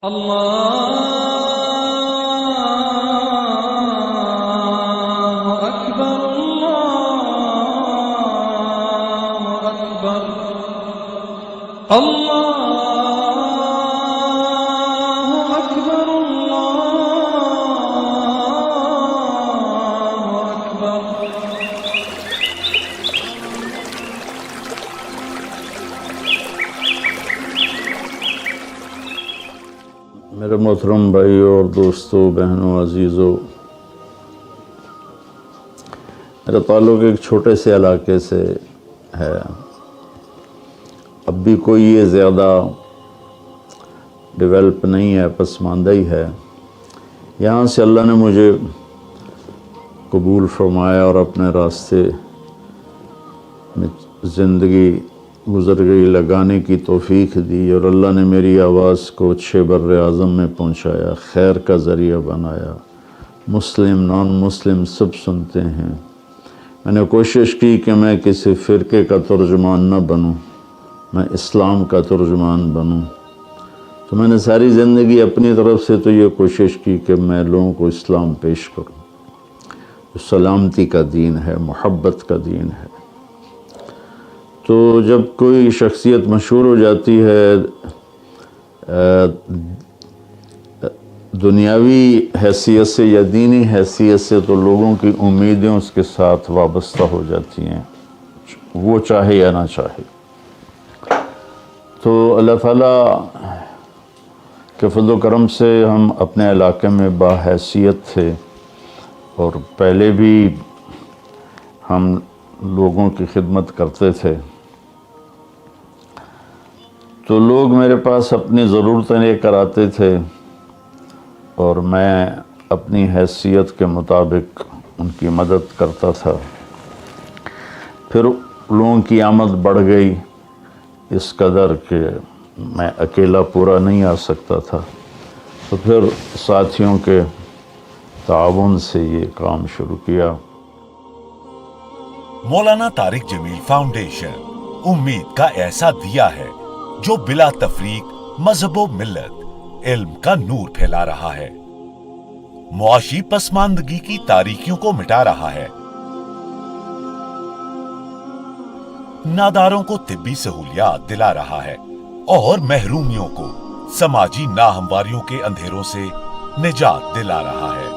اللہ اکبر اللہ اکبر اللہ اکبر اللہ اکبر۔ میرے محترم بھائیوں اور دوستوں، بہنوں، عزیزوں، میرا تعلق ایک چھوٹے سے علاقے سے ہے۔ اب بھی کوئی یہ زیادہ ڈیولپ نہیں ہے، پسماندہ ہی ہے۔ یہاں سے اللہ نے مجھے قبول فرمایا اور اپنے راستے میں زندگی گزر گئی لگانے کی توفیق دی، اور اللہ نے میری آواز کو اچھے بر اعظم میں پہنچایا، خیر کا ذریعہ بنایا۔ مسلم نان مسلم سب سنتے ہیں۔ میں نے کوشش کی کہ میں کسی فرقے کا ترجمان نہ بنوں، میں اسلام کا ترجمان بنوں۔ تو میں نے ساری زندگی اپنی طرف سے تو یہ کوشش کی کہ میں لوگوں کو اسلام پیش کروں، جو سلامتی کا دین ہے، محبت کا دین ہے۔ تو جب کوئی شخصیت مشہور ہو جاتی ہے دنیاوی حیثیت سے یا دینی حیثیت سے، تو لوگوں کی امیدیں اس کے ساتھ وابستہ ہو جاتی ہیں، وہ چاہے یا نہ چاہے۔ تو اللہ تعالیٰ کے فضل و کرم سے ہم اپنے علاقے میں باحیثیت تھے، اور پہلے بھی ہم لوگوں کی خدمت کرتے تھے۔ تو لوگ میرے پاس اپنی ضرورتیں لے کر آتے تھے، اور میں اپنی حیثیت کے مطابق ان کی مدد کرتا تھا۔ پھر لوگوں کی آمد بڑھ گئی اس قدر کہ میں اکیلا پورا نہیں آ سکتا تھا، تو پھر ساتھیوں کے تعاون سے یہ کام شروع کیا۔ مولانا طارق جمیل فاؤنڈیشن امید کا ایسا دیا ہے جو بلا تفریق مذہب و ملت علم کا نور پھیلا رہا ہے، معاشی پسماندگی کی تاریکیوں کو مٹا رہا ہے، ناداروں کو طبی سہولیات دلا رہا ہے، اور محرومیوں کو سماجی ناہمواریوں کے اندھیروں سے نجات دلا رہا ہے۔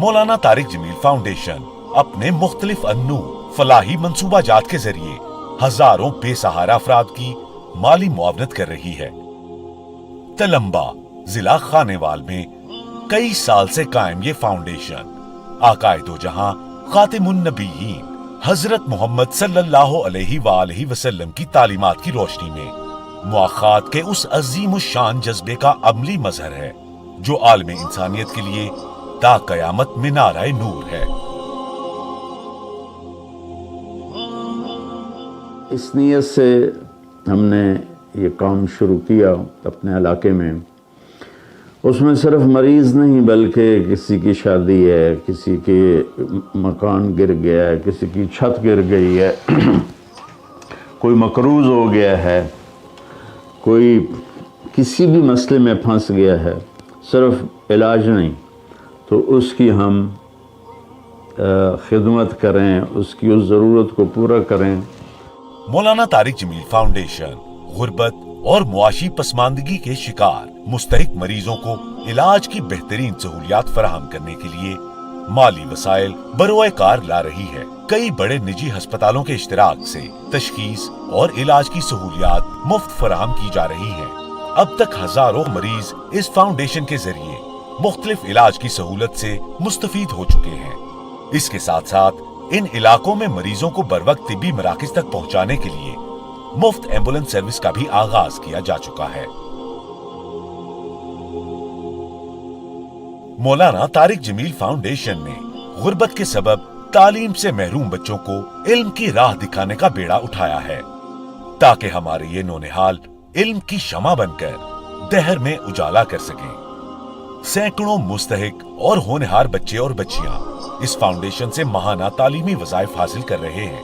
مولانا طارق جمیل فاؤنڈیشن اپنے مختلف انو فلاحی منصوبہ جات کے ذریعے ہزاروں بے سہارا افراد کی مالی معاونت کر رہی ہے۔ تلمبا ضلع خانیوال میں کئی سال سے قائم یہ فاؤنڈیشن آقائے دو جہاں خاتم النبیین حضرت محمد صلی اللہ علیہ وآلہ وسلم کی تعلیمات کی روشنی میں مواخات کے اس عظیم الشان جذبے کا عملی مظہر ہے جو عالم انسانیت کے لیے تا قیامت مینارہ نور ہے۔ اس نیت سے ہم نے یہ کام شروع کیا اپنے علاقے میں۔ اس میں صرف مریض نہیں، بلکہ کسی کی شادی ہے، کسی کے مکان گر گیا ہے، کسی کی چھت گر گئی ہے، کوئی مقروض ہو گیا ہے، کوئی کسی بھی مسئلے میں پھنس گیا ہے، صرف علاج نہیں، تو اس کی ہم خدمت کریں، اس کی اس ضرورت کو پورا کریں۔ مولانا طارق جمیل فاؤنڈیشن غربت اور معاشی پسماندگی کے شکار مستحق مریضوں کو علاج کی بہترین سہولیات فراہم کرنے کے لیے مالی وسائل بروئے کار لا رہی ہے۔ کئی بڑے نجی ہسپتالوں کے اشتراک سے تشخیص اور علاج کی سہولیات مفت فراہم کی جا رہی ہیں۔ اب تک ہزاروں مریض اس فاؤنڈیشن کے ذریعے مختلف علاج کی سہولت سے مستفید ہو چکے ہیں۔ اس کے ساتھ ساتھ ان علاقوں میں مریضوں کو بروقت طبی مراکز تک پہنچانے کے لیے مفت ایمبولینس سروس کا بھی آغاز کیا جا چکا ہے۔ مولانا طارق جمیل فاؤنڈیشن نے غربت کے سبب تعلیم سے محروم بچوں کو علم کی راہ دکھانے کا بیڑا اٹھایا ہے، تاکہ ہمارے یہ نونہال علم کی شمع بن کر دہر میں اجالا کر سکیں۔ سینکڑوں مستحق اور ہونہار بچے اور بچیاں اس فاؤنڈیشن سے ماہانہ تعلیمی وظائف حاصل کر رہے ہیں۔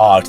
8